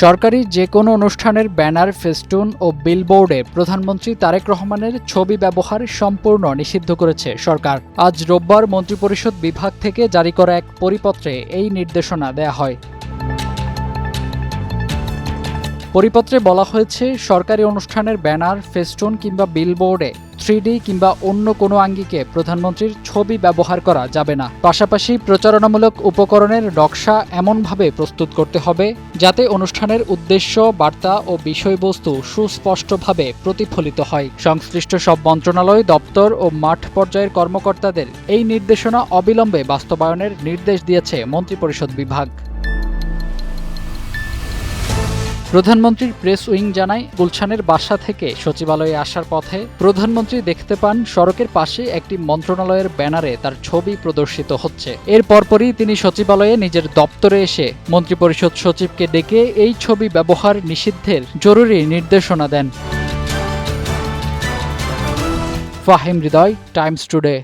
সরকারি যে কোনো অনুষ্ঠানের ব্যানার, ফেস্টুন ও বিলবোর্ডে প্রধানমন্ত্রী তারেক রহমানের ছবি ব্যবহার সম্পূর্ণ নিষিদ্ধ করেছে সরকার। আজ রোববার মন্ত্রিপরিষদ বিভাগ থেকে জারি করা এক পরিপত্রে এই নির্দেশনা দেয়া হয়। পরিপত্রে বলা হয়েছে, সরকারি অনুষ্ঠানের ব্যানার, ফেস্টুন কিংবা বিলবোর্ডে 3D কিংবা অন্য কোনো আঙ্গিকে প্রধানমন্ত্রীর ছবি ব্যবহার করা যাবে না। পাশাপাশি প্রচারণামূলক উপকরণের নকশা এমনভাবে প্রস্তুত করতে হবে যাতে অনুষ্ঠানের উদ্দেশ্য, বার্তা ও বিষয়বস্তু সুস্পষ্টভাবে প্রতিফলিত হয়। সংশ্লিষ্ট সব মন্ত্রণালয়, দপ্তর ও মাঠ পর্যায়ের কর্মকর্তাদের এই নির্দেশনা অবিলম্বে বাস্তবায়নের নির্দেশ দিয়েছে মন্ত্রিপরিষদ বিভাগ। প্রধানমন্ত্রীর প্রেস উইং জানায়, গুলশানের বাসা থেকে সচিবালয়ে আসার পথে প্রধানমন্ত্রী দেখতে পান সড়কের পাশে একটি মন্ত্রণালয়ের ব্যানারে তার ছবি প্রদর্শিত হচ্ছে। এর পরপরই তিনি সচিবালয়ে নিজের দপ্তরে এসে মন্ত্রিপরিষদ সচিবকে ডেকে এই ছবি ব্যবহার নিষিদ্ধের জরুরি নির্দেশনা দেন। ফাহিম হৃদয়, টাইমস টুডে।